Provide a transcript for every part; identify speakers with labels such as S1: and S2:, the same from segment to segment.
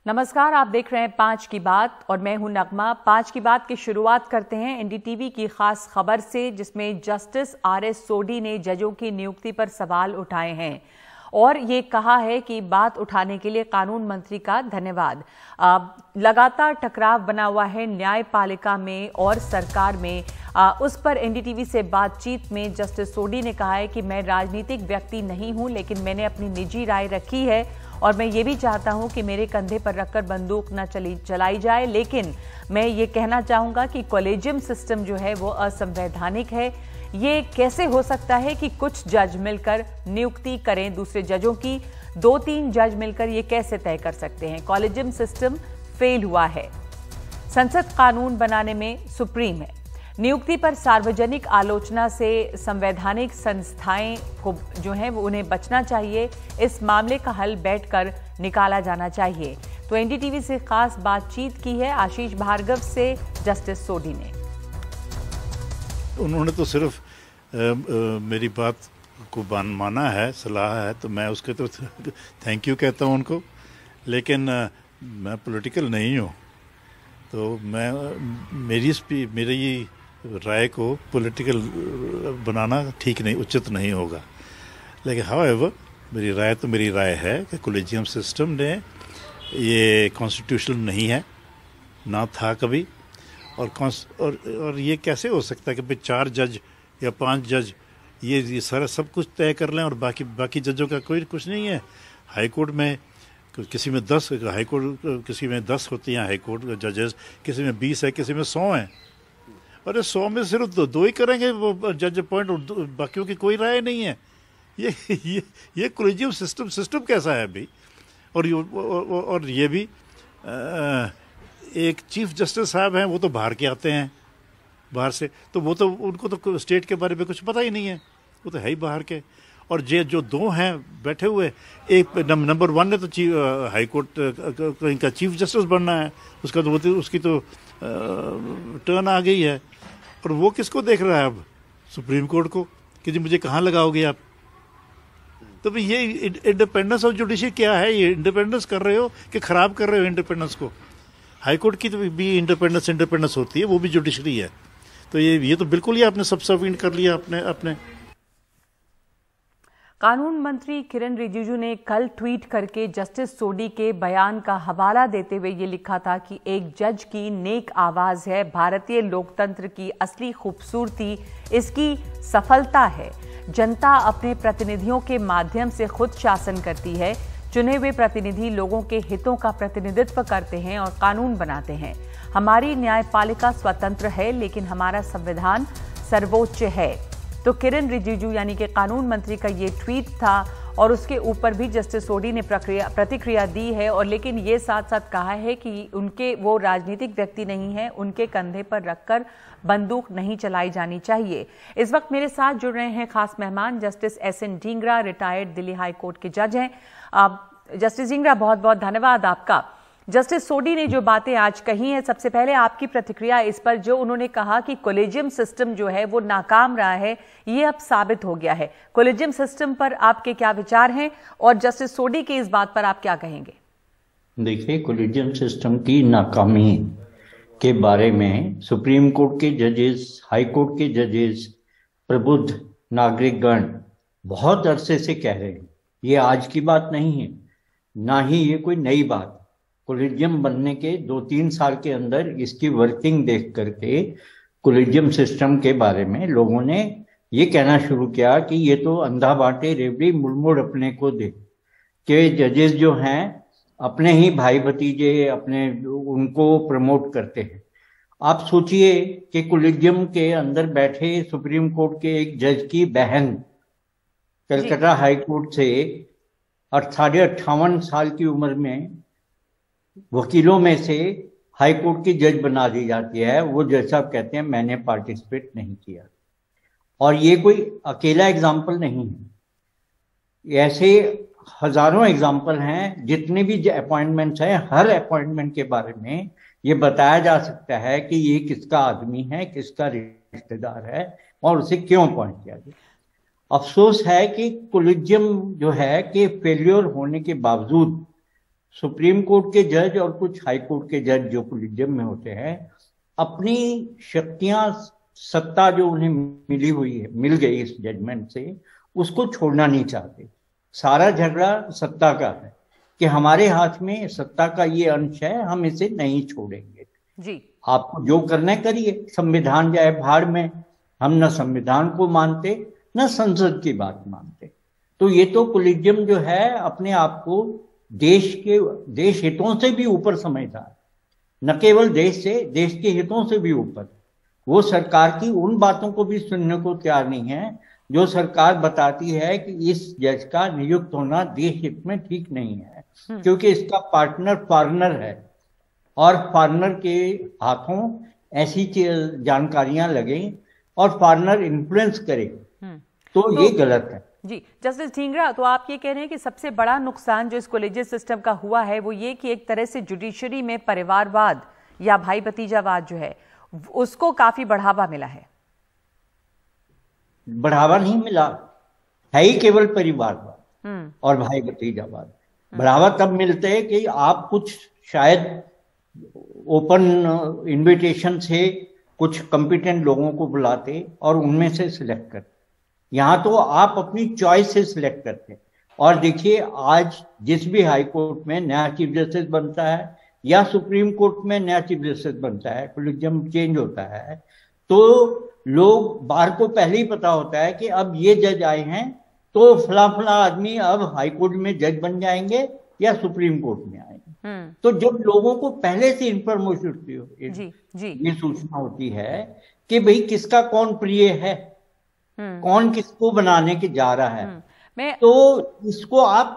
S1: नमस्कार, आप देख रहे हैं 5 की बात और मैं हूं नगमा। 5 की बात की शुरुआत करते हैं एनडीटीवी की खास खबर से, जिसमें जस्टिस आरएस सोडी ने जजों की नियुक्ति पर सवाल उठाए हैं और ये कहा है कि बात उठाने के लिए कानून मंत्री का धन्यवाद। लगातार टकराव बना हुआ है न्यायपालिका में और सरकार में। उस पर एनडीटीवी से बातचीत में जस्टिस सोडी ने कहा है कि मैं राजनीतिक व्यक्ति नहीं हूं, लेकिन मैंने अपनी निजी राय रखी है और मैं ये भी चाहता हूं कि मेरे कंधे पर रखकर बंदूक न चलाई जाए। लेकिन मैं ये कहना चाहूंगा कि कॉलेजियम सिस्टम जो है वो असंवैधानिक है। ये कैसे हो सकता है कि कुछ जज मिलकर नियुक्ति करें दूसरे जजों की? 2-3 जज मिलकर ये कैसे तय कर सकते हैं? कॉलेजियम सिस्टम फेल हुआ है। संसद कानून बनाने में सुप्रीम है। नियुक्ति पर सार्वजनिक आलोचना से संवैधानिक संस्थाएं को जो है वो उन्हें बचना चाहिए। इस मामले का हल बैठकर निकाला जाना चाहिए। तो एनडीटीवी से खास बातचीत की है आशीष भार्गव से जस्टिस सोडी ने।
S2: उन्होंने तो सिर्फ मेरी बात को माना है, सलाह है, तो मैं उसके तो थैंक यू कहता हूँ उनको। लेकिन मैं पॉलिटिकल नहीं हूँ, तो मेरी राय को पॉलिटिकल बनाना ठीक नहीं, उचित नहीं होगा। लेकिन हाउएवर मेरी राय है कि कॉलेजियम सिस्टम ने ये कॉन्स्टिट्यूशनल नहीं है, ना था कभी। और ये कैसे हो सकता है कि भाई 4 जज या 5 जज ये सारा सब कुछ तय कर लें और बाकी जजों का कोई कुछ नहीं है। हाई कोर्ट में किसी में 10 किसी में 10 होती हैं हाई कोर्ट जजेस, किसी में 20 है, किसी में 100 हैं। अरे 100 में सिर्फ दो ही करेंगे वो जज अपॉइंट, और बाकियों की कोई राय नहीं है। ये कॉलेजियम सिस्टम कैसा है अभी? और ये भी एक चीफ जस्टिस साहब हैं, वो तो बाहर के आते हैं, बाहर से, तो वो तो उनको तो स्टेट के बारे में कुछ पता ही नहीं है, वो तो है ही बाहर के। और जो 2 हैं बैठे हुए, एक नंबर 1 ने तो हाई कोर्ट इनका चीफ जस्टिस बनना है, उसकी तो टर्न आ गई है। और वो किसको देख रहा है अब? सुप्रीम कोर्ट को, कि जी मुझे कहाँ लगाओगे आप? तो भाई ये इंडिपेंडेंस ऑफ जुडिशरी क्या है? ये इंडिपेंडेंस कर रहे हो कि खराब कर रहे हो इंडिपेंडेंस को? हाई कोर्ट की तो भी इंडिपेंडेंस होती है, वो भी जुडिशरी है। तो ये तो बिल्कुल ही आपने सबसर्विएंट कर लिया अपने।
S1: कानून मंत्री किरण रिजिजू ने कल ट्वीट करके जस्टिस सोडी के बयान का हवाला देते हुए ये लिखा था कि एक जज की नेक आवाज है भारतीय लोकतंत्र की असली खूबसूरती, इसकी सफलता है। जनता अपने प्रतिनिधियों के माध्यम से खुद शासन करती है। चुने हुए प्रतिनिधि लोगों के हितों का प्रतिनिधित्व करते हैं और कानून बनाते हैं। हमारी न्यायपालिका स्वतंत्र है, लेकिन हमारा संविधान सर्वोच्च है। तो किरण रिजिजू यानी कि कानून मंत्री का ये ट्वीट था और उसके ऊपर भी जस्टिस सोडी ने प्रतिक्रिया दी है। और लेकिन ये साथ साथ कहा है कि वो राजनीतिक व्यक्ति नहीं है, उनके कंधे पर रखकर बंदूक नहीं चलाई जानी चाहिए। इस वक्त मेरे साथ जुड़ रहे हैं खास मेहमान justice SN Dhingra, retired Delhi high court के जज हैं। जस्टिस ढींगरा, बहुत बहुत धन्यवाद आपका। जस्टिस सोडी ने जो बातें आज कही हैं, सबसे पहले आपकी प्रतिक्रिया इस पर, जो उन्होंने कहा कि कॉलेजियम सिस्टम जो है वो नाकाम रहा है, ये अब साबित हो गया है। कॉलेजियम सिस्टम पर आपके क्या विचार हैं और जस्टिस सोडी की इस बात पर आप क्या कहेंगे?
S3: देखिए, कॉलेजियम सिस्टम की नाकामी के बारे में सुप्रीम कोर्ट के जजेस, हाई कोर्ट के जजेस, प्रबुद्ध नागरिकगण बहुत अरसे से कह रहे हैं। ये आज की बात नहीं है, ना ही ये कोई नई बात। कॉलेजियम बनने के 2-3 साल के अंदर इसकी वर्किंग देख करके कॉलेजियम सिस्टम के बारे में लोगों ने ये कहना शुरू किया कि ये तो अंधा बांटे रेवड़ी मुड़ अपने को दे, कि जजेस जो हैं अपने ही भाई भतीजे उनको प्रमोट करते हैं। आप सोचिए कि कॉलेजियम के अंदर बैठे सुप्रीम कोर्ट के एक जज की बहन कलकत्ता हाई कोर्ट से 58 साल की उम्र में वकीलों में से हाई कोर्ट की जज बना दी जाती है। वो जज साहब कहते हैं मैंने पार्टिसिपेट नहीं किया। और ये कोई अकेला एग्जाम्पल नहीं है, ऐसे हजारों एग्जाम्पल हैं। जितने भी अपॉइंटमेंट्स हैं, हर अपॉइंटमेंट के बारे में ये बताया जा सकता है कि ये किसका आदमी है, किसका रिश्तेदार है और उसे क्यों अपॉइंट किया गया। अफसोस है कि कॉलेजियम जो है कि फेल्योर होने के बावजूद सुप्रीम कोर्ट के जज और कुछ हाई कोर्ट के जज जो कोलिजियम में होते हैं, अपनी शक्तियां, सत्ता जो उन्हें मिल गई इस जजमेंट से, उसको छोड़ना नहीं चाहते। सारा झगड़ा सत्ता का है कि हमारे हाथ में सत्ता का ये अंश है, हम इसे नहीं छोड़ेंगे
S1: जी।
S3: आपको जो करना है करिए, संविधान जाए भाड़ में। हम न संविधान को मानते न संसद की बात मानते। तो ये तो कोलिजियम जो है अपने आप को देश हितों से भी ऊपर समझता है, न केवल देश के हितों से भी ऊपर। वो सरकार की उन बातों को भी सुनने को तैयार नहीं है जो सरकार बताती है कि इस जज का नियुक्त होना देश हित में ठीक नहीं है, क्योंकि इसका पार्टनर फॉरेनर है और फॉरेनर के हाथों ऐसी जानकारियां लगे और फॉरेनर इन्फ्लुएंस करे, तो ये गलत है।
S1: जी जस्टिस ढींगरा, तो आप ये कह रहे हैं कि सबसे बड़ा नुकसान जो इस कॉलेजियस सिस्टम का हुआ है वो ये कि एक तरह से जुडिशरी में परिवारवाद या भाई भतीजावाद जो है उसको काफी बढ़ावा मिला है।
S3: बढ़ावा नहीं मिला है ही केवल परिवारवाद और भाई भतीजावाद। बढ़ावा तब मिलते हैं कि आप कुछ शायद ओपन इनविटेशन से कुछ कॉम्पिटेंट लोगों को बुलाते और उनमें से सिलेक्ट करते। यहाँ तो आप अपनी चॉइस से सिलेक्ट करते। और देखिए आज जिस भी हाई कोर्ट में नया चीफ जस्टिस बनता है या सुप्रीम कोर्ट में नया चीफ जस्टिस बनता है, कोलिजियम चेंज होता है, तो लोग बाहर को पहले ही पता होता है कि अब ये जज आए हैं तो फला फला आदमी अब हाई कोर्ट में जज बन जाएंगे या सुप्रीम कोर्ट में आएंगे। तो जब लोगों को पहले से इंफॉर्मेशन ये सूचना होती है कि भाई किसका कौन प्रिय है, कौन किसको बनाने के जा रहा है, तो इसको आप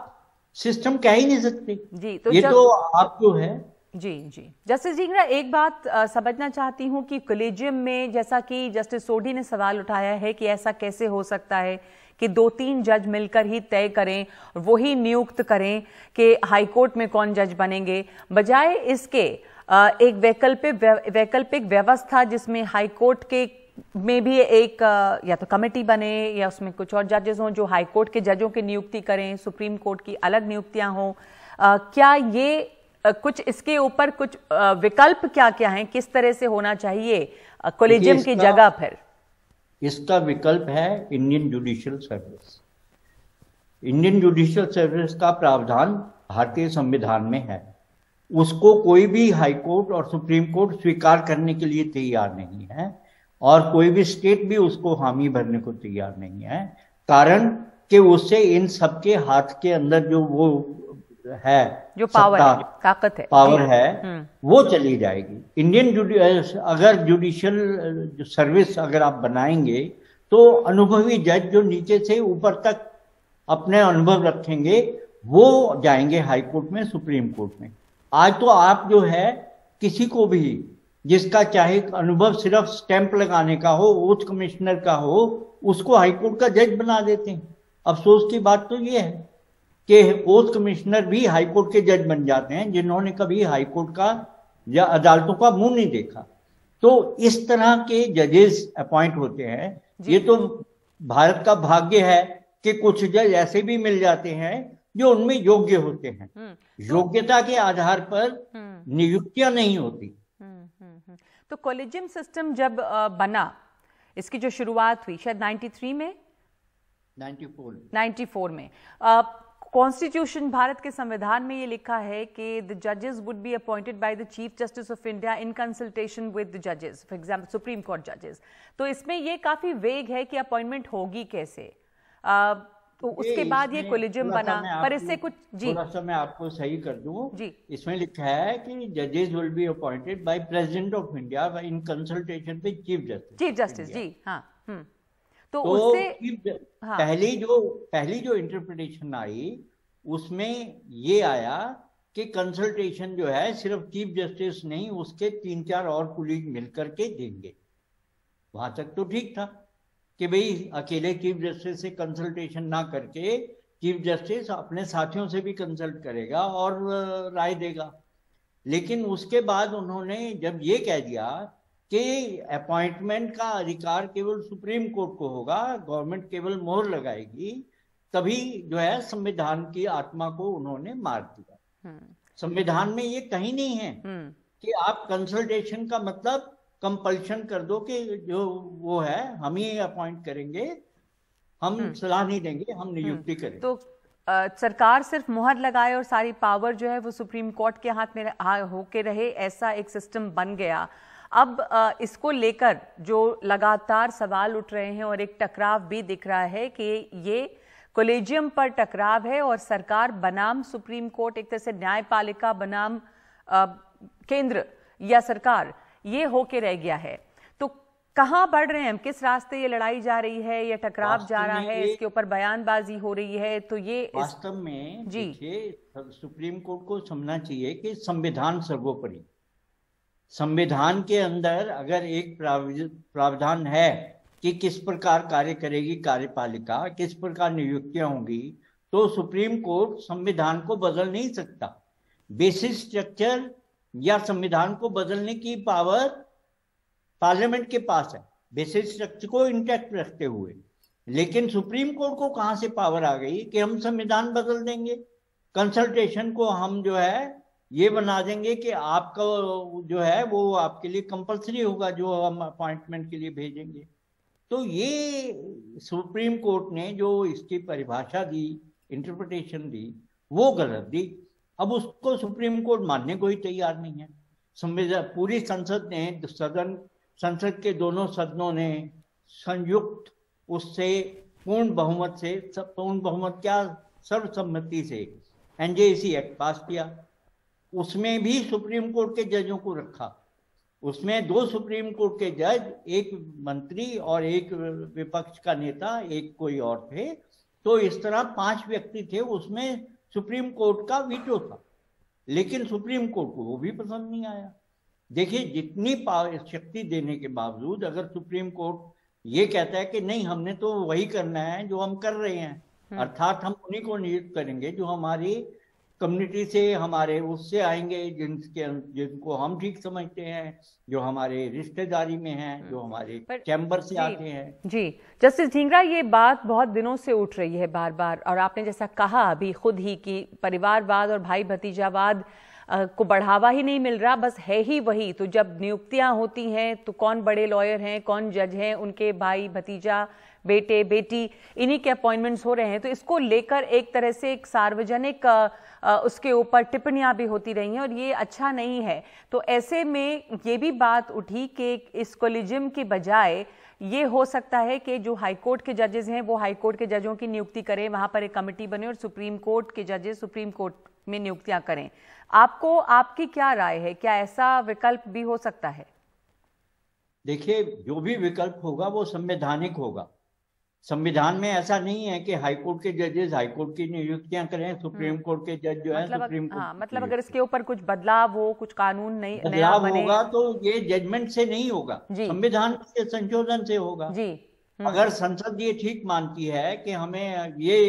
S3: सिस्टम कह ही नहीं सकते।
S1: जी
S3: ये तो आप जो है।
S1: जी जस्टिस ढींगरा, एक बात समझना चाहती हूं कि कॉलेजियम में जैसा कि जस्टिस सोढी ने सवाल उठाया है कि ऐसा कैसे हो सकता है कि 2-3 जज मिलकर ही तय करें, वही नियुक्त करें कि हाईकोर्ट में कौन जज बनेंगे, बजाय इसके एक वैकल्पिक व्यवस्था जिसमें हाईकोर्ट के में भी एक या तो कमेटी बने या उसमें कुछ और जजेस हों जो हाईकोर्ट के जजों की नियुक्ति करें, सुप्रीम कोर्ट की अलग नियुक्तियां हों। क्या ये कुछ इसके ऊपर कुछ विकल्प क्या हैं, किस तरह से होना चाहिए कॉलेजियम की जगह? फिर
S3: इसका विकल्प है Indian judicial service. Indian judicial service का प्रावधान भारतीय संविधान में है। उसको कोई भी हाई कोर्ट और सुप्रीम कोर्ट स्वीकार करने के लिए तैयार नहीं है और कोई भी स्टेट भी उसको हामी भरने को तैयार नहीं है, कारण कि उससे इन सबके हाथ के अंदर जो वो है,
S1: जो पावर है, ताकत है,
S3: पावर है, वो चली जाएगी। अगर जुडिशियल सर्विस अगर आप बनाएंगे तो अनुभवी जज जो नीचे से ऊपर तक अपने अनुभव रखेंगे वो जाएंगे हाई कोर्ट में, सुप्रीम कोर्ट में। आज तो आप जो है किसी को भी जिसका चाहे अनुभव सिर्फ स्टैंप लगाने का हो, उच्च कमिश्नर का हो, उसको हाईकोर्ट का जज बना देते हैं। अफसोस की बात तो ये है कि उच्च कमिश्नर भी हाईकोर्ट के जज बन जाते हैं जिन्होंने कभी हाईकोर्ट का या अदालतों का मुंह नहीं देखा। तो इस तरह के जजेस अपॉइंट होते हैं। ये तो भारत का भाग्य है कि कुछ जज ऐसे भी मिल जाते हैं जो उनमें योग्य होते हैं। योग्यता के आधार पर नियुक्तियां नहीं होती।
S1: तो कॉलेजियम सिस्टम जब बना, इसकी जो शुरुआत हुई शायद 93 में, 94 में, कॉन्स्टिट्यूशन भारत के संविधान में ये लिखा है कि द जजेस would be appointed by the chief justice of India in consultation with the जजेस, फॉर एग्जांपल सुप्रीम कोर्ट जजेस। तो इसमें ये काफी वेग है कि अपॉइंटमेंट होगी कैसे। तो उसके बाद ये कॉलेजियम बना, पर इससे कुछ
S3: थोड़ा सा मैं आपको सही कर दूं। इसमें लिखा है कि जजेस will be appointed by president of India in consultation with chief justice.
S1: जी हाँ। तो उससे
S3: पहली जो इंटरप्रिटेशन आई उसमें ये आया कि कंसल्टेशन जो है सिर्फ चीफ जस्टिस नहीं, उसके 3-4 और कुलीग मिलकर के देंगे। वहां तक तो ठीक था कि भाई अकेले चीफ जस्टिस से कंसल्टेशन ना करके चीफ जस्टिस अपने साथियों से भी कंसल्ट करेगा और राय देगा। लेकिन उसके बाद उन्होंने जब ये कह दिया कि अपॉइंटमेंट का अधिकार केवल सुप्रीम कोर्ट को होगा, गवर्नमेंट केवल मोहर लगाएगी, तभी जो है संविधान की आत्मा को उन्होंने मार दिया। संविधान में ये कहीं नहीं है कि आप कंसल्टेशन का मतलब कंपल्शन कर दो कि जो वो है हम ही अपॉइंट करेंगे, हम सलाह नहीं देंगे, हम नियुक्ति करेंगे।
S1: तो सरकार सिर्फ मुहर लगाए और सारी पावर जो है वो सुप्रीम कोर्ट के हाथ में होके रहे, ऐसा एक सिस्टम बन गया। अब इसको लेकर जो लगातार सवाल उठ रहे हैं और एक टकराव भी दिख रहा है कि ये कॉलेजियम पर टकराव है और सरकार बनाम सुप्रीम कोर्ट, एक तरह से न्यायपालिका बनाम केंद्र या सरकार, ये होके रह गया है। तो कहां बढ़ रहे हैं हम, किस रास्ते ये लड़ाई जा रही है, ये टकराव जा रहा है, इसके ऊपर बयानबाजी हो रही है? तो ये
S3: वास्तव में देखिए, सुप्रीम कोर्ट को समझना चाहिए कि संविधान सर्वोपरि। संविधान के अंदर अगर एक प्रावधान है कि किस प्रकार कार्य करेगी कार्यपालिका, किस प्रकार नियुक्तियां होंगी, तो सुप्रीम कोर्ट संविधान को बदल नहीं सकता। बेसिक स्ट्रक्चर या संविधान को बदलने की पावर पार्लियामेंट के पास है, बेसिक स्ट्रक्चर को इंटैक्ट रखते हुए। लेकिन सुप्रीम कोर्ट को कहां से पावर आ गई कि हम संविधान बदल देंगे, कंसल्टेशन को हम जो है ये बना देंगे कि आपका जो है वो आपके लिए कंपलसरी होगा जो हम अपॉइंटमेंट के लिए भेजेंगे। तो ये सुप्रीम कोर्ट ने जो इसकी परिभाषा दी, इंटरप्रिटेशन दी, वो गलत दी। अब उसको सुप्रीम कोर्ट मानने को ही तैयार नहीं है। संविधान पूरी संसद ने, संसद के दोनों सदनों ने संयुक्त उससे पूर्ण बहुमत से, पूर्ण बहुमत क्या, सर्वसम्मति से एनजेसी एक्ट पास किया। उसमें भी सुप्रीम कोर्ट के जजों को रखा। उसमें 2 सुप्रीम कोर्ट के जज, एक मंत्री और एक विपक्ष का नेता, एक कोई और थे। तो इस तरह 5 व्यक्ति थे। उसमें सुप्रीम कोर्ट का वीटो था, लेकिन सुप्रीम कोर्ट को वो भी पसंद नहीं आया। देखिए, जितनी शक्ति देने के बावजूद अगर सुप्रीम कोर्ट ये कहता है कि नहीं, हमने तो वही करना है जो हम कर रहे हैं, अर्थात हम उन्हीं को नियुक्त करेंगे जो हमारी कम्युनिटी से, हमारे उससे आएंगे, जिनको हम ठीक समझते हैं, जो हमारे रिश्तेदारी में हैं, जो हमारे चैम्बर से आते हैं।
S1: जी जस्टिस ढींगरा, ये बात बहुत दिनों से उठ रही है बार बार, और आपने जैसा कहा अभी खुद ही कि परिवारवाद और भाई भतीजावाद को बढ़ावा ही नहीं मिल रहा, बस है ही वही। तो जब नियुक्तियां होती हैं तो कौन बड़े लॉयर हैं, कौन जज हैं, उनके भाई भतीजा, बेटे बेटी, इन्हीं के अपॉइंटमेंट्स हो रहे हैं। तो इसको लेकर एक तरह से एक सार्वजनिक उसके ऊपर टिप्पणियां भी होती रही हैं और ये अच्छा नहीं है। तो ऐसे में ये भी बात उठी कि इस कॉलेजियम के बजाय ये हो सकता है कि जो हाईकोर्ट के जजेस हैं वो हाईकोर्ट के जजों की नियुक्ति करें, वहां पर एक कमेटी बने, और सुप्रीम कोर्ट के जजेस सुप्रीम कोर्ट में नियुक्तियां करें। आपको, आपकी क्या राय है, क्या ऐसा विकल्प भी हो सकता है?
S3: देखिए, जो भी विकल्प होगा वो संवैधानिक होगा। संविधान में ऐसा नहीं है कि हाईकोर्ट के जजेस हाईकोर्ट की नियुक्तियां करें, सुप्रीम कोर्ट के जज जो है सुप्रीम कोर्ट।
S1: मतलब अगर इसके ऊपर कुछ बदलाव हो, कुछ कानून नहीं
S3: बदलाव होगा तो ये जजमेंट से नहीं होगा, संविधान के संशोधन से होगा। जी अगर संसद ये ठीक मानती है कि हमें ये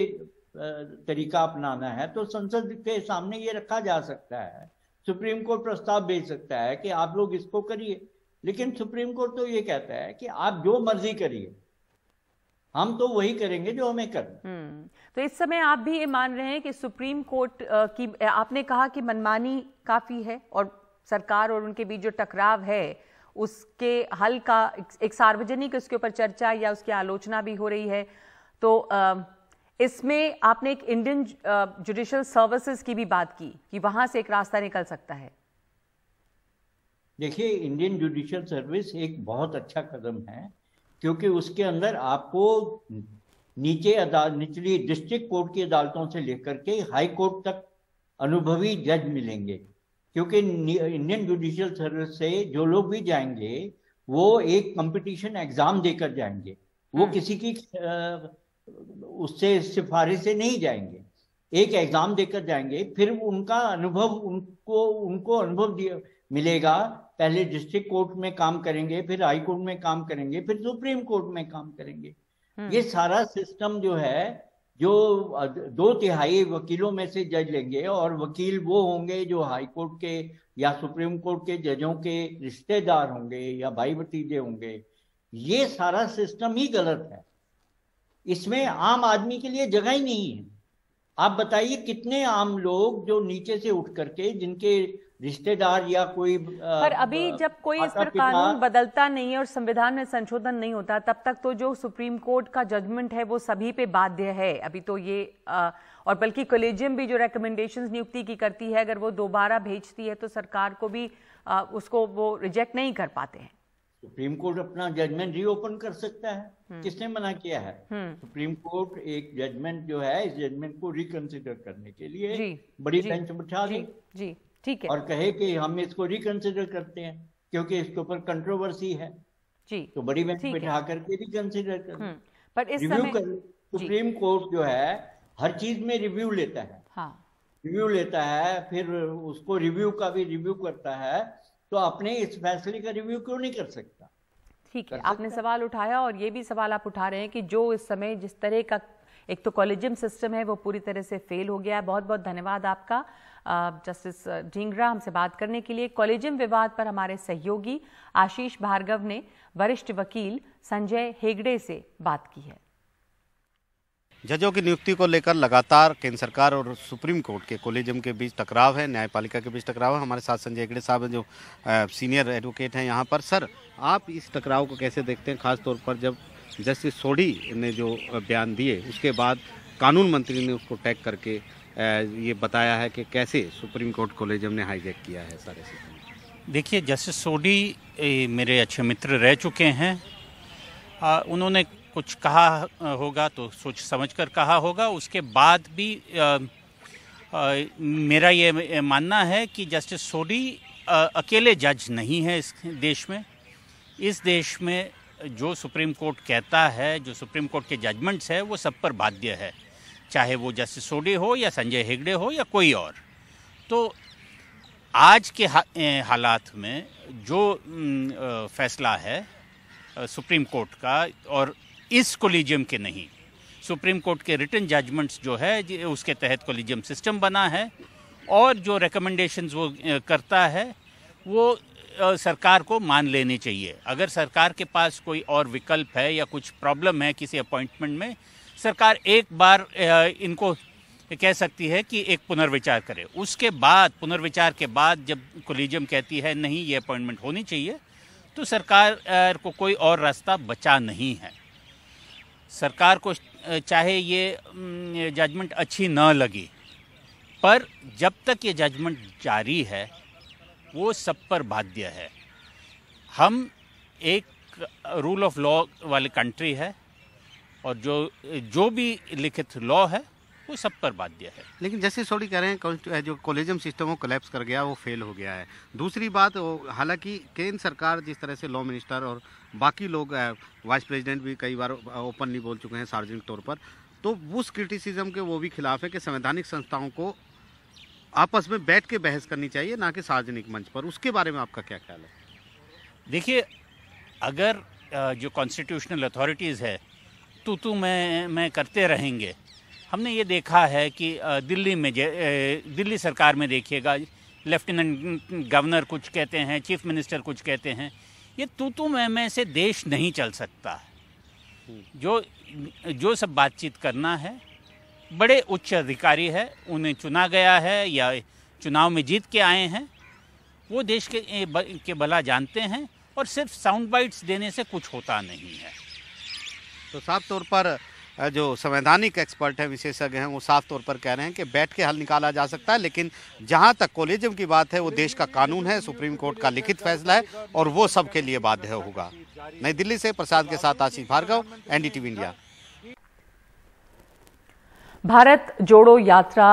S3: तरीका अपनाना है तो संसद के सामने ये रखा जा सकता है, सुप्रीम कोर्ट प्रस्ताव भेज सकता है कि आप लोग इसको करिए। लेकिन सुप्रीम कोर्ट तो ये कहता है कि आप जो मर्जी करिए, हम तो वही करेंगे जो हमें करना।
S1: तो इस समय आप भी ये मान रहे हैं कि सुप्रीम कोर्ट की, आपने कहा कि मनमानी काफी है और सरकार और उनके बीच जो टकराव है उसके हल का एक सार्वजनिक उसके ऊपर चर्चा या उसकी आलोचना भी हो रही है। तो इसमें आपने एक इंडियन जुडिशियल सर्विसेज की भी बात की कि वहां से एक रास्ता निकल सकता है।
S3: देखिए, इंडियन जुडिशियल सर्विस एक बहुत अच्छा कदम है, क्योंकि उसके अंदर आपको निचली डिस्ट्रिक्ट कोर्ट की अदालतों से लेकर के हाई कोर्ट तक अनुभवी जज मिलेंगे। क्योंकि इंडियन जुडिशियल सर्विस से जो लोग भी जाएंगे वो एक कंपटीशन एग्जाम देकर जाएंगे, वो किसी की उससे सिफारिश से नहीं जाएंगे, एक एग्जाम देकर जाएंगे। फिर उनका अनुभव, उनको अनुभव मिलेगा। पहले डिस्ट्रिक्ट कोर्ट में काम करेंगे, फिर हाई कोर्ट में काम करेंगे, फिर सुप्रीम कोर्ट में काम करेंगे। ये सारा सिस्टम जो है, जो 2/3 वकीलों में से जज लेंगे, और वकील वो होंगे जो हाई कोर्ट के या सुप्रीम कोर्ट के जजों के रिश्तेदार होंगे या भाई भतीजे होंगे। ये सारा सिस्टम ही गलत है, इसमें आम आदमी के लिए जगह ही नहीं है। आप बताइए कितने आम लोग जो नीचे से उठ करके जिनके रिश्तेदार या कोई
S1: पर अभी जब कोई इस पर कानून बदलता नहीं है और संविधान में संशोधन नहीं होता, तब तक तो जो सुप्रीम कोर्ट का जजमेंट है वो सभी पे बाध्य है अभी तो ये और बल्कि कॉलेजियम भी जो रिकमेंडेशंस नियुक्ति की करती है, अगर वो दोबारा भेजती है तो सरकार को भी उसको वो रिजेक्ट नहीं कर पाते हैं।
S3: सुप्रीम कोर्ट अपना जजमेंट रीओपन कर सकता है, किसने मना किया है? सुप्रीम कोर्ट एक जजमेंट जो है, इस जजमेंट को रिकंसिडर करने के लिए बड़ी बेंच बिठा दी
S1: जी, ठीक है,
S3: और कहे कि हम इसको रिकंसिडर करते हैं क्योंकि इसके ऊपर कंट्रोवर्सी है जी, तो बड़ी बेंच बिठा करके रिकंसिडर कर,
S1: पर इस
S3: रिव्यू कर। सुप्रीम कोर्ट जो है हर चीज में रिव्यू लेता है, रिव्यू लेता है, फिर उसको रिव्यू का भी रिव्यू करता है, तो अपने इस फैसले का रिव्यू क्यों नहीं कर सकता?
S1: ठीक है, आपने सवाल उठाया और ये भी सवाल आप उठा रहे हैं कि जो इस समय जिस तरह का एक तो कॉलेजियम सिस्टम है वो पूरी तरह से फेल हो गया है। बहुत बहुत धन्यवाद आपका जस्टिस ढींगरा हमसे बात करने के लिए। कॉलेजियम विवाद पर हमारे सहयोगी आशीष भार्गव ने वरिष्ठ वकील संजय हेगड़े से बात की है।
S4: जजों की नियुक्ति को लेकर लगातार केंद्र सरकार और सुप्रीम कोर्ट के कॉलेजियम के बीच टकराव है, न्यायपालिका के बीच टकराव है। हमारे साथ संजय हेगड़े साहब हैं जो सीनियर एडवोकेट हैं यहाँ पर। सर, आप इस टकराव को कैसे देखते हैं, खास तौर पर जब जस्टिस सोढ़ी ने जो बयान दिए उसके बाद कानून मंत्री ने उसको टैग करके ये बताया है कि कैसे सुप्रीम कोर्ट कॉलेजियम ने हाईजैक किया है सारे सिस्टम।
S5: देखिए, जस्टिस सोढ़ी मेरे अच्छे मित्र रह चुके हैं। उन्होंने कुछ कहा होगा तो सोच समझ कर कहा होगा। उसके बाद भी मेरा ये मानना है कि जस्टिस सोढ़ी अकेले जज नहीं है इस देश में। इस देश में जो सुप्रीम कोर्ट कहता है, जो सुप्रीम कोर्ट के जजमेंट्स है, वो सब पर बाध्य है, चाहे वो जस्टिस सोढ़ी हो या संजय हेगड़े हो या कोई और। तो आज के हालात में जो फैसला है सुप्रीम कोर्ट का, और इस कॉलेजियम के नहीं, सुप्रीम कोर्ट के रिटन जजमेंट्स जो है उसके तहत कॉलेजियम सिस्टम बना है, और जो रिकमेंडेशंस वो करता है वो सरकार को मान लेनी चाहिए। अगर सरकार के पास कोई और विकल्प है या कुछ प्रॉब्लम है किसी अपॉइंटमेंट में, सरकार एक बार इनको कह सकती है कि एक पुनर्विचार करे। उसके बाद, पुनर्विचार के बाद जब कॉलेजियम कहती है नहीं ये अपॉइंटमेंट होनी चाहिए, तो सरकार को कोई और रास्ता बचा नहीं है। सरकार को चाहे ये जजमेंट अच्छी न लगी, पर जब तक ये जजमेंट जारी है वो सब पर बाध्य है। हम एक रूल ऑफ लॉ वाली कंट्री है, और जो भी लिखित लॉ है वो सब पर बाध्य है।
S4: लेकिन जैसे सोढ़ी कह रहे हैं जो कॉलेजियम सिस्टम वो कोलैप्स कर गया, वो फेल हो गया है। दूसरी बात, हालांकि केंद्र सरकार जिस तरह से लॉ मिनिस्टर और बाकी लोग, वाइस प्रेसिडेंट भी कई बार ओपनली बोल चुके हैं सार्वजनिक तौर पर, तो उस क्रिटिसिज्म के वो भी खिलाफ है कि संवैधानिक संस्थाओं को आपस में बैठ के बहस करनी चाहिए, ना कि सार्वजनिक मंच पर। उसके बारे में आपका क्या ख्याल है?
S5: देखिए, अगर जो कॉन्स्टिट्यूशनल अथॉरिटीज़ है तू मैं करते रहेंगे। हमने ये देखा है कि दिल्ली में दिल्ली सरकार में देखिएगा, लेफ्टिनेंट गवर्नर कुछ कहते हैं, चीफ मिनिस्टर कुछ कहते हैं। ये तू मैं से देश नहीं चल सकता। जो सब बातचीत करना है, बड़े उच्च अधिकारी है, उन्हें चुना गया है या चुनाव में जीत के आए हैं, वो देश के भला जानते हैं, और सिर्फ साउंड बाइट्स देने से कुछ होता नहीं है।
S4: तो साफ तौर पर जो संवैधानिक एक्सपर्ट हैं, विशेषज्ञ हैं, वो साफ तौर पर कह रहे हैं कि बैठ के हल निकाला जा सकता है, लेकिन जहां तक कॉलेजियम की बात है वो देश का कानून है, सुप्रीम कोर्ट का लिखित फैसला है, और वो सबके लिए बाध्य होगा। नई दिल्ली से प्रसाद के साथ आशीष भार्गव, एनडीटीवी इंडिया।
S1: भारत जोड़ो यात्रा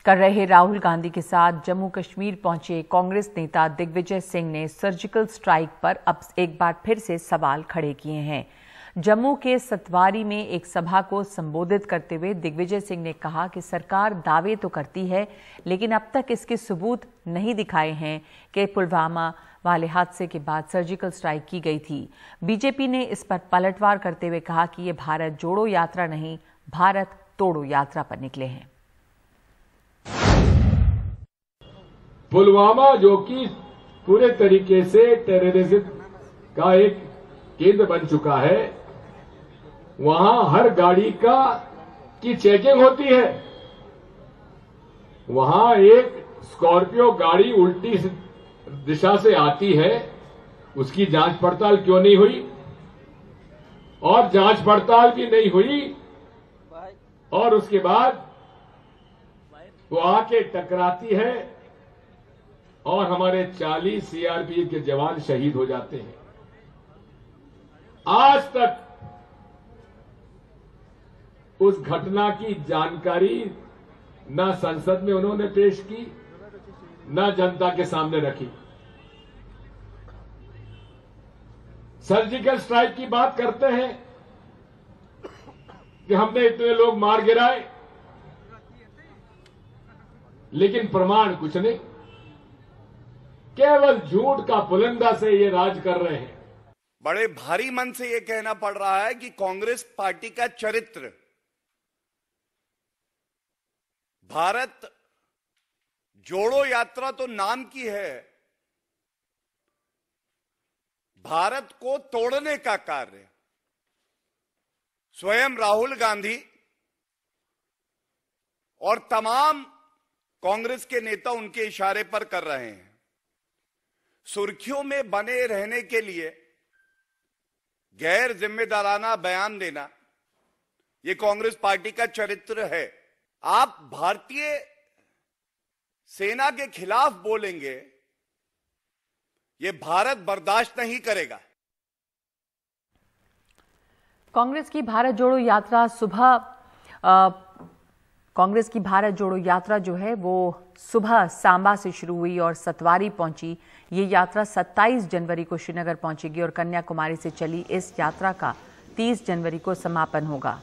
S1: कर रहे राहुल गांधी के साथ जम्मू कश्मीर पहुंचे कांग्रेस नेता दिग्विजय सिंह ने सर्जिकल स्ट्राइक पर अब एक बार फिर से सवाल खड़े किए हैं। जम्मू के सतवारी में एक सभा को संबोधित करते हुए दिग्विजय सिंह ने कहा कि सरकार दावे तो करती है, लेकिन अब तक इसके सबूत नहीं दिखाए हैं कि पुलवामा वाले हादसे के बाद सर्जिकल स्ट्राइक की गई थी। बीजेपी ने इस पर पलटवार करते हुए कहा कि ये भारत जोड़ो यात्रा नहीं, भारत तोड़ो यात्रा पर निकले हैं।
S6: पुलवामा, जो कि पूरे तरीके से टेररिज्म का एक केंद्र बन चुका है, वहां हर गाड़ी की चेकिंग होती है, वहां एक स्कॉर्पियो गाड़ी उल्टी दिशा से आती है, उसकी जांच पड़ताल क्यों नहीं हुई? और जांच पड़ताल भी नहीं हुई और उसके बाद वो आके टकराती है और हमारे 40 सीआरपीएफ के जवान शहीद हो जाते हैं। आज तक उस घटना की जानकारी न संसद में उन्होंने पेश की, न जनता के सामने रखी। सर्जिकल स्ट्राइक की बात करते हैं कि हमने इतने लोग मार गिराए, लेकिन प्रमाण कुछ नहीं, केवल झूठ का पुलिंदा से ये राज कर रहे हैं।
S7: बड़े भारी मन से ये कहना पड़ रहा है कि कांग्रेस पार्टी का चरित्र भारत जोड़ो यात्रा तो नाम की है, भारत को तोड़ने का कार्य स्वयं राहुल गांधी और तमाम कांग्रेस के नेता उनके इशारे पर कर रहे हैं। सुर्खियों में बने रहने के लिए गैर जिम्मेदाराना बयान देना, यह कांग्रेस पार्टी का चरित्र है। आप भारतीय सेना के खिलाफ बोलेंगे, ये भारत बर्दाश्त नहीं करेगा।
S1: कांग्रेस की भारत जोड़ो यात्रा जो है वो सुबह सांबा से शुरू हुई और सतवारी पहुंची। ये यात्रा 27 जनवरी को श्रीनगर पहुंचेगी और कन्याकुमारी से चली इस यात्रा का 30 जनवरी को समापन होगा।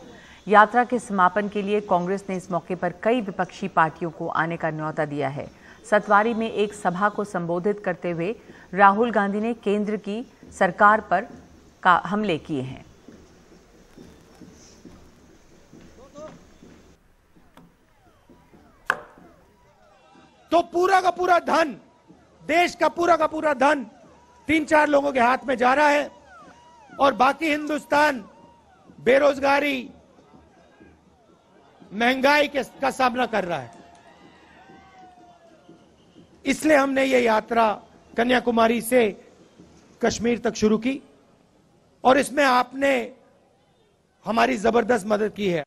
S1: यात्रा के समापन के लिए कांग्रेस ने इस मौके पर कई विपक्षी पार्टियों को आने का न्योता दिया है। सतवारी में एक सभा को संबोधित करते हुए राहुल गांधी ने केंद्र की सरकार पर हमले किए हैं।
S8: तो पूरा का पूरा धन, देश का पूरा धन 3-4 लोगों के हाथ में जा रहा है और बाकी हिंदुस्तान बेरोजगारी, महंगाई का सामना कर रहा है। इसलिए हमने ये यात्रा कन्याकुमारी से कश्मीर तक शुरू की और इसमें आपने हमारी जबरदस्त मदद की है।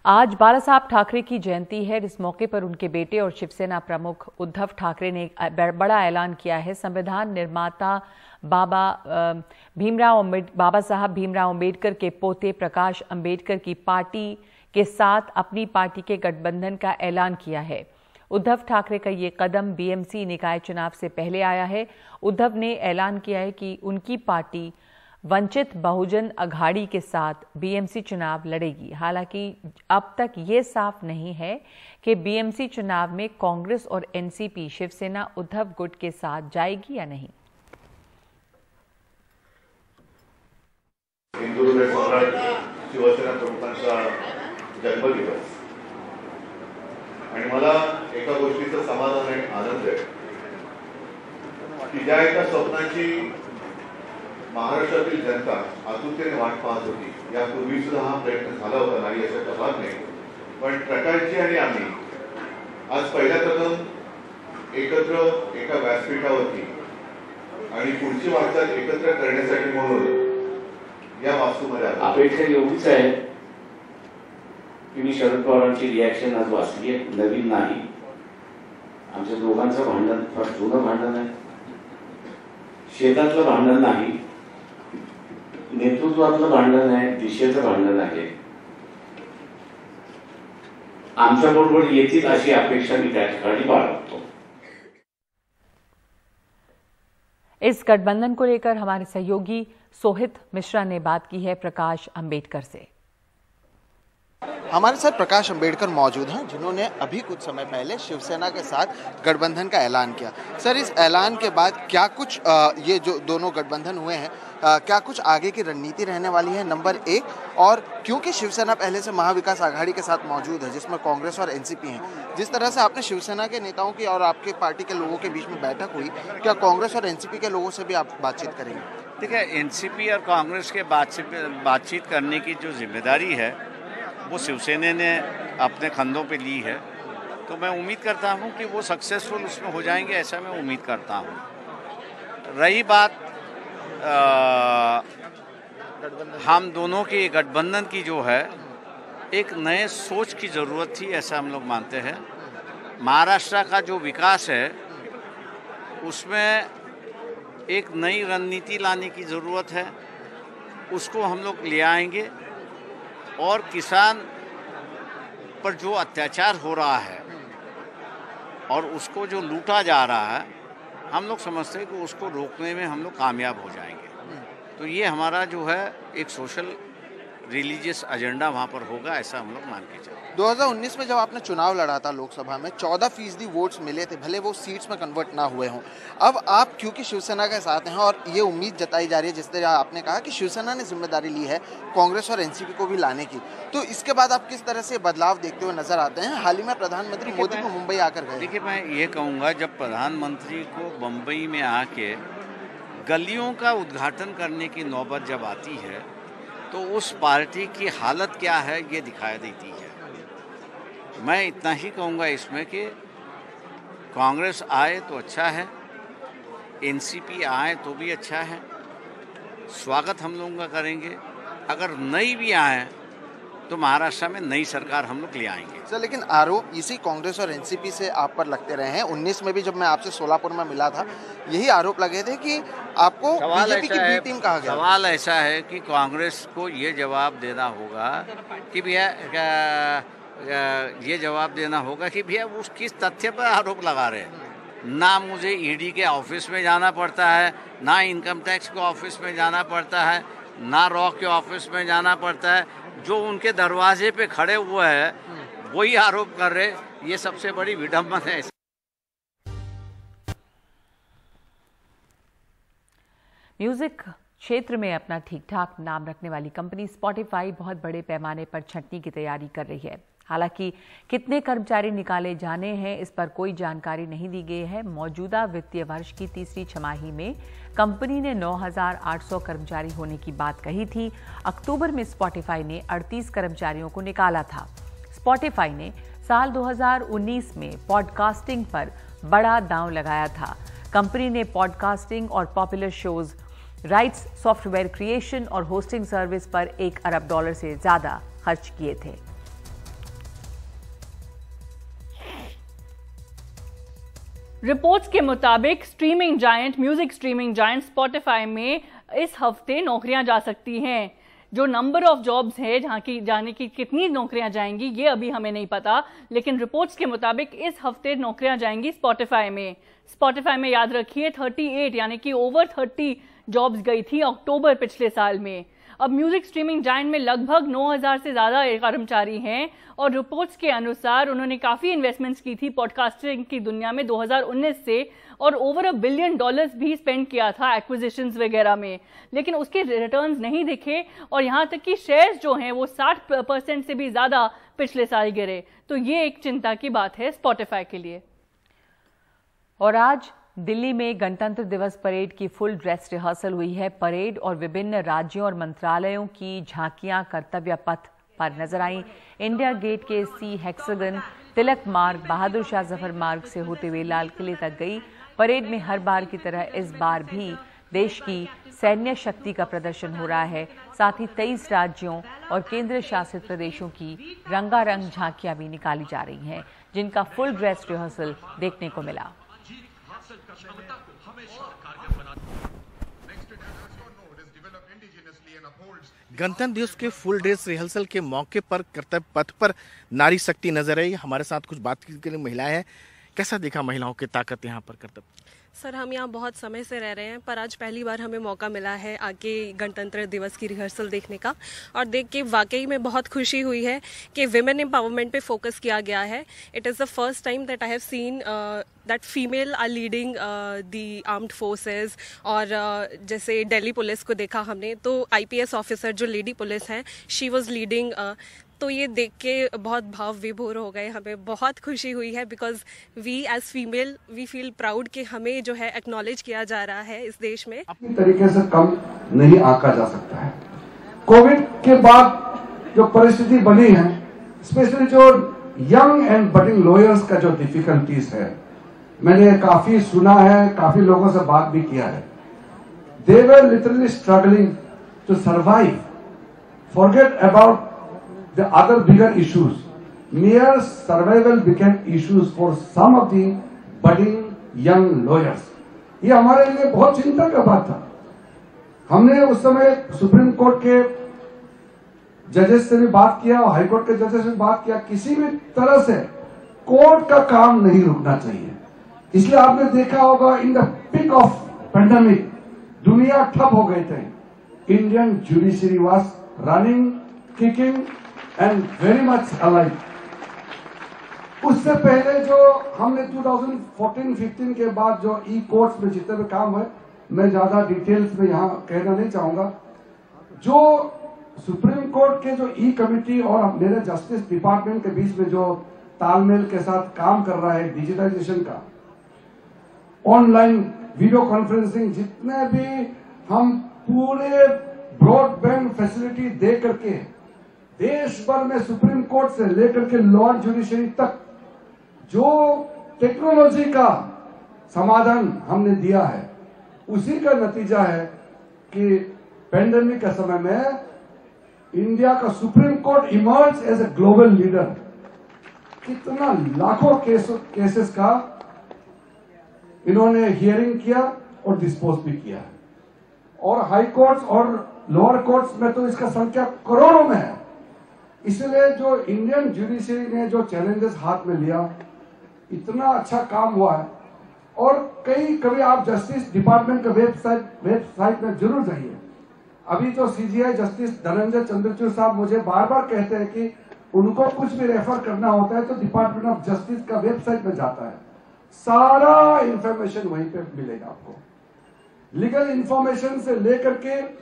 S1: आज बाला साहब ठाकरे की जयंती है। इस मौके पर उनके बेटे और शिवसेना प्रमुख उद्धव ठाकरे ने एक बड़ा ऐलान किया है। संविधान निर्माता बाबा साहब भीमराव अंबेडकर के पोते प्रकाश अंबेडकर की पार्टी के साथ अपनी पार्टी के गठबंधन का ऐलान किया है। उद्धव ठाकरे का ये कदम बीएमसी निकाय चुनाव से पहले आया है। उद्धव ने ऐलान किया है कि उनकी पार्टी वंचित बहुजन अघाड़ी के साथ बीएमसी चुनाव लड़ेगी। हालांकि अब तक ये साफ नहीं है कि बीएमसी चुनाव में कांग्रेस और एनसीपी शिवसेना उद्धव गुट के साथ जाएगी या नहीं।
S9: शिवसेना प्रमुखांचा जन्मदिवस आणि मला एका गोष्टीचं समाधान आणि आनंद आहे की ज्या एका स्वप्नाची महाराष्ट्रातील जनता आतुरतेने वाट पाहत होती, यापूर्वी सुद्धा हा प्रयत्न झाला होता, नाही अशा प्रभाग नाही, पण प्रकाशजी आणि आम्ही आज पहिला कदम एकत्र एका व्यासपीठावरती आणि पुढची वाटचाल एकत्र करण्यासाठी म्हणून या वास्तूमध्ये
S10: अपेक्षा एवढीच आहे की मी शरद पवारांची रिॲक्शन आज वाचली आहे, नवीन नाही। आमच्या दोघांचं भांडण फार जुनं भांडण आहे, शेतातलं भांडण नाही, नेतृत्वातलं भांडण आहे, दिशेचं भांडण आहे। आमच्या बरोबर येतील अशी अपेक्षा मी त्या ठिकाणी बाळगतो।
S1: इस गठबंधन को लेकर हमारे सहयोगी सोहित मिश्रा ने बात की है प्रकाश अंबेडकर से।
S11: हमारे साथ प्रकाश अंबेडकर मौजूद हैं, जिन्होंने अभी कुछ समय पहले शिवसेना के साथ गठबंधन का ऐलान किया। सर, इस ऐलान के बाद क्या कुछ ये जो दोनों गठबंधन हुए हैं, क्या कुछ आगे की रणनीति रहने वाली है, नंबर एक? और क्योंकि शिवसेना पहले से महाविकास आघाड़ी के साथ मौजूद है, जिसमें कांग्रेस और एनसीपी हैं, जिस तरह से आपने शिवसेना के नेताओं की और आपके पार्टी के लोगों के बीच में बैठक हुई, क्या कांग्रेस और एनसीपी के लोगों से भी आप बातचीत करेंगे?
S10: देखिए, एनसीपी और कांग्रेस के बातचीत करने की जो जिम्मेदारी है वो शिवसेना ने अपने कंधों पे ली है, तो मैं उम्मीद करता हूं कि वो सक्सेसफुल उसमें हो जाएंगे, ऐसा मैं उम्मीद करता हूं। रही बात हम दोनों की गठबंधन की, जो है एक नए सोच की ज़रूरत थी, ऐसा हम लोग मानते हैं। महाराष्ट्र का जो विकास है उसमें एक नई रणनीति लाने की ज़रूरत है, उसको हम लोग ले आएंगे। और किसान पर जो अत्याचार हो रहा है और उसको जो लूटा जा रहा है, हम लोग समझते हैं कि उसको रोकने में हम लोग कामयाब हो जाएंगे। तो ये हमारा जो है एक सोशल रिलीजियस एजेंडा वहाँ पर होगा, ऐसा हम लोग मान के चलते हैं।
S11: 2019 में जब आपने चुनाव लड़ा था लोकसभा में, 14% वोट्स मिले थे, भले वो सीट्स में कन्वर्ट ना हुए हों। अब आप क्योंकि शिवसेना के साथ हैं और ये उम्मीद जताई जा रही है, जिस तरह आपने कहा कि शिवसेना ने जिम्मेदारी ली है कांग्रेस और एनसीपी को भी लाने की, तो इसके बाद आप किस तरह से बदलाव देखते हुए नजर आते हैं? हाल ही में प्रधानमंत्री मोदी को मुंबई आकर गए।
S10: देखिए, मैं ये कहूँगा, जब प्रधानमंत्री को मुंबई में आके गलियों का उद्घाटन करने की नौबत जब आती है, तो उस पार्टी की हालत क्या है ये दिखाई देती है। मैं इतना ही कहूँगा इसमें कि कांग्रेस आए तो अच्छा है, एनसीपी आए तो भी अच्छा है, स्वागत हम लोगों का करेंगे। अगर नई भी आए तो महाराष्ट्र में नई सरकार हम लोग ले आएंगे।
S11: सर, लेकिन आरोप इसी कांग्रेस और एनसीपी से आप पर लगते रहे हैं। 19 में भी जब मैं आपसे सोलापुर में मिला था, यही आरोप लगे थे कि आपको बीजेपी की बी टीम कहा गया।
S10: सवाल ऐसा है कि कांग्रेस को ये जवाब देना होगा कि भैया, ये जवाब देना होगा कि भैया उस किस तथ्य पर आरोप लगा रहे हैं। ना मुझे ईडी के ऑफिस में जाना पड़ता है, ना इनकम टैक्स के ऑफिस में जाना पड़ता है, ना रॉ के ऑफिस में जाना पड़ता है। जो उनके दरवाजे पे खड़े हुए हैं वही आरोप कर रहे, ये सबसे बड़ी विडंबना है।
S1: म्यूजिक क्षेत्र में अपना ठीक ठाक नाम रखने वाली कंपनी स्पॉटिफाई बहुत बड़े पैमाने पर छंटनी की तैयारी कर रही है। हालांकि कितने कर्मचारी निकाले जाने हैं, इस पर कोई जानकारी नहीं दी गई है। मौजूदा वित्तीय वर्ष की तीसरी छमाही में कंपनी ने 9,800 कर्मचारी होने की बात कही थी। अक्टूबर में स्पॉटिफाई ने 38 कर्मचारियों को निकाला था। स्पॉटिफाई ने साल 2019 में पॉडकास्टिंग पर बड़ा दांव लगाया था। कंपनी ने पॉडकास्टिंग और popular shows rights, software creation और होस्टिंग सर्विस पर $1 अरब से ज्यादा खर्च किए थे।
S12: रिपोर्ट्स के मुताबिक म्यूजिक स्ट्रीमिंग जायंट स्पॉटिफाई में इस हफ्ते नौकरियां जा सकती हैं। जो नंबर ऑफ जॉब्स है, जहां की जाने की कितनी नौकरियां जाएंगी ये अभी हमें नहीं पता, लेकिन रिपोर्ट्स के मुताबिक इस हफ्ते नौकरियां जाएंगी स्पॉटिफाई में। स्पॉटिफाई में याद रखिए 38 यानी कि ओवर 30 जॉब्स गई थी अक्टूबर पिछले साल में। अब म्यूजिक स्ट्रीमिंग जायंट में लगभग 9,000 से ज्यादा कर्मचारी हैं और रिपोर्ट्स के अनुसार उन्होंने काफी इन्वेस्टमेंट्स की थी पॉडकास्टिंग की दुनिया में 2019 से, और ओवर $1 बिलियन भी स्पेंड किया था एक्विजिशंस वगैरह में, लेकिन उसके रिटर्न्स नहीं दिखे और यहां तक कि शेयर्स जो हैं वो 60% से भी ज्यादा पिछले साल गिरे। तो ये एक चिंता की बात है स्पॉटिफाई के लिए।
S1: और आज दिल्ली में गणतंत्र दिवस परेड की फुल ड्रेस रिहर्सल हुई है। परेड और विभिन्न राज्यों और मंत्रालयों की झांकियां कर्तव्य पथ पर नजर आई। इंडिया गेट के सी हेक्सागन, तिलक मार्ग, बहादुर शाह जफर मार्ग से होते हुए लाल किले तक गई। परेड में हर बार की तरह इस बार भी देश की सैन्य शक्ति का प्रदर्शन हो रहा है। साथ ही 23 राज्यों और केंद्र शासित प्रदेशों की रंगारंग झांकियां भी निकाली जा रही हैं, जिनका फुल ड्रेस रिहर्सल देखने को मिला।
S13: गणतंत्र दिवस के फुल ड्रेस रिहर्सल के मौके पर कर्तव्य पथ पर नारी शक्ति नजर आई। हमारे साथ कुछ बात के लिए महिलाएं हैं। कैसा देखा महिलाओं की ताकत यहाँ पर कर्तव्य?
S14: सर, हम यहाँ बहुत समय से रह रहे हैं, पर आज पहली बार हमें मौका मिला है आके गणतंत्र दिवस की रिहर्सल देखने का, और देख के वाकई में बहुत खुशी हुई है कि विमेन एम्पावरमेंट पे फोकस किया गया है. It is the first time that I have seen that female are leading the armed forces. और जैसे दिल्ली पुलिस को देखा हमने, तो IPS ऑफिसर जो लेडी पुलिस हैं, शी वॉज लीडिंग. तो ये देख के बहुत भाव विभोर हो गए. हमें बहुत खुशी हुई है because we as female we feel proud कि हमें जो है एक्नॉलेज किया जा रहा है इस देश में.
S15: अपनी तरीके से कम नहीं आंका जा सकता है. कोविड के बाद जो परिस्थिति बनी है, स्पेशली जो यंग एंड बडिंग लॉयर्स का जो डिफिकल्टीज है, मैंने काफी सुना है, काफी लोगों से बात भी किया है. They were literally struggling to survive. Forget about the other bigger issues. Mere survival became issues for some of the budding young lawyers. ये हमारे लिए बहुत चिंता का बात था. हमने उस समय सुप्रीम कोर्ट के जजेस से भी बात किया और हाई कोर्ट के जजेस से भी बात किया. किसी भी तरह से कोर्ट का काम नहीं रुकना चाहिए. इसलिए आपने देखा होगा in the peak of pandemic दुनिया ठप हो गए थे. Indian judiciary was running, kicking and very much alive. उससे पहले जो हमने 2014-15 के बाद जो कोर्ट्स में जितने भी काम हुए, मैं ज्यादा डिटेल्स में यहाँ कहना नहीं चाहूंगा. जो सुप्रीम कोर्ट के जो कमेटी और मेरे जस्टिस डिपार्टमेंट के बीच में जो तालमेल के साथ काम कर रहा है, डिजिटाइजेशन का, ऑनलाइन वीडियो कॉन्फ्रेंसिंग, जितने भी हम पूरे ब्रॉडबैंड फैसिलिटी दे करके देश भर में सुप्रीम कोर्ट से लेकर के लोअर जुडिशरी तक जो टेक्नोलॉजी का समाधान हमने दिया है, उसी का नतीजा है कि पेंडेमिक के समय में इंडिया का supreme court emerge as a global leader. कितना लाखों केसेस का इन्होंने हियरिंग किया और डिस्पोज भी किया. और हाई कोर्ट्स और लोअर कोर्ट्स में तो इसका संख्या करोड़ों में है. इसलिए जो इंडियन जुडिशरी ने जो चैलेंजेस हाथ में लिया, इतना अच्छा काम हुआ है. और कभी आप जस्टिस डिपार्टमेंट के वेबसाइट में जरूर जाइए. अभी जो CJI जस्टिस धनंजय चंद्रचूड़ साहब मुझे बार बार कहते हैं कि उनको कुछ भी रेफर करना होता है तो डिपार्टमेंट ऑफ जस्टिस का वेबसाइट में जाता है. सारा इंफॉर्मेशन वहीं पे मिलेगा आपको. लीगल इंफॉर्मेशन से लेकर के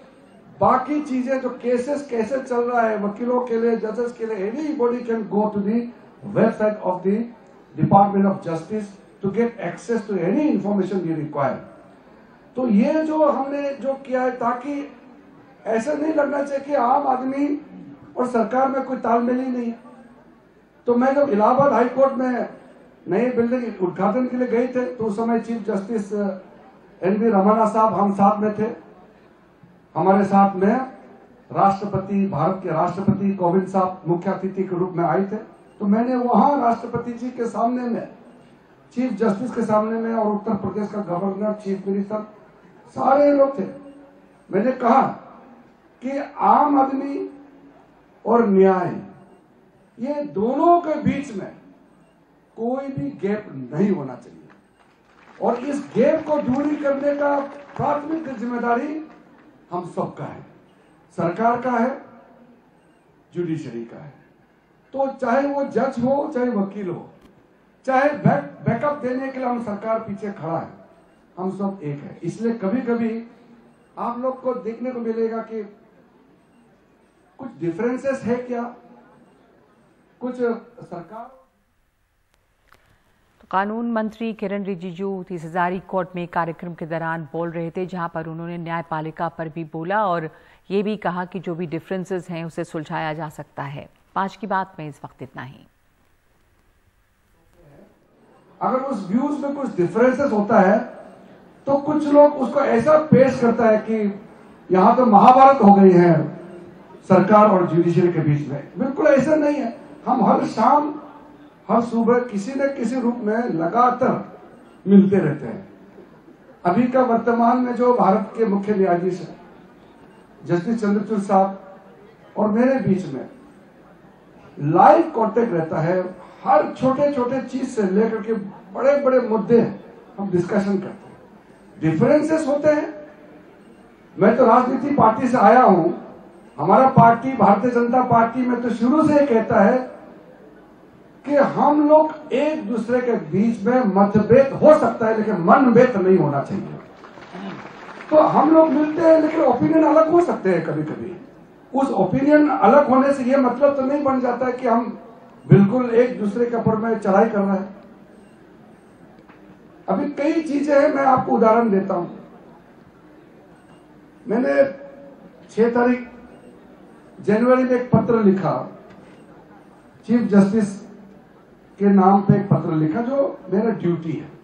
S15: बाकी चीजें, जो केसेस कैसे चल रहा है वकीलों के लिए, जजेस के लिए, anybody can go to the website of the department of justice to get access to any information you require. तो ये जो हमने जो किया है, ताकि ऐसा नहीं लगना चाहिए कि आम आदमी और सरकार में कोई तालमेल ही नहीं है. तो मैं जब इलाहाबाद हाई कोर्ट में नई बिल्डिंग उद्घाटन के लिए गए थे, तो उस समय चीफ जस्टिस NV रमन्ना साहब हम साथ में थे. हमारे साथ में राष्ट्रपति, भारत के राष्ट्रपति कोविंद साहब मुख्य अतिथि के रूप में आए थे. तो मैंने वहां राष्ट्रपति जी के सामने में, चीफ जस्टिस के सामने में, और उत्तर प्रदेश का गवर्नर, चीफ मिनिस्टर, सारे लोग थे. मैंने कहा कि आम आदमी और न्याय, ये दोनों के बीच में कोई भी गैप नहीं होना चाहिए. और इस गैप को दूरी करने का प्राथमिक जिम्मेदारी हम सबका है. सरकार का है, जुडिशरी का है. तो चाहे वो जज हो, चाहे वकील हो, चाहे बैकअप देने के लिए हम सरकार पीछे खड़ा है, हम सब एक है. इसलिए कभी कभी आप लोग को देखने को मिलेगा कि कुछ डिफरेंसेस है क्या, कुछ सरकार.
S1: कानून मंत्री किरण रिजिजू 30 हजारी कोर्ट में कार्यक्रम के दौरान बोल रहे थे, जहां पर उन्होंने न्यायपालिका पर भी बोला और ये भी कहा कि जो भी डिफरेंसेस हैं उसे सुलझाया जा सकता है. 5 की बात में इस वक्त इतना ही.
S15: अगर उस व्यूज में कुछ डिफरेंसेस होता है तो कुछ लोग उसको ऐसा पेश करता है कि यहां तो महाभारत हो गई है सरकार और जुडिशरी के बीच में. बिल्कुल ऐसा नहीं है. हम हर शाम, हर सुबह किसी न किसी रूप में लगातार मिलते रहते हैं. अभी का वर्तमान में जो भारत के मुख्य न्यायाधीश है जस्टिस चंद्रचूड़ साहब और मेरे बीच में लाइव कांटेक्ट रहता है. हर छोटे छोटे चीज से लेकर के बड़े बड़े मुद्दे हम डिस्कशन करते हैं. डिफरेंसेस होते हैं। मैं तो राजनीति पार्टी से आया हूं। हमारा पार्टी भारतीय जनता पार्टी में तो शुरू से कहता है कि हम लोग एक दूसरे के बीच में मतभेद हो सकता है लेकिन मनभेद नहीं होना चाहिए। तो हम लोग मिलते हैं लेकिन ओपिनियन अलग हो सकते हैं कभी कभी। उस ओपिनियन अलग होने से यह मतलब तो नहीं बन जाता है कि हम बिल्कुल एक दूसरे के ऊपर में चढ़ाई कर रहे हैं। अभी कई चीजें हैं, मैं आपको उदाहरण देता हूं। मैंने 6 तारीख जनवरी में एक पत्र लिखा, चीफ जस्टिस के नाम पे एक पत्र लिखा जो मेरा ड्यूटी है।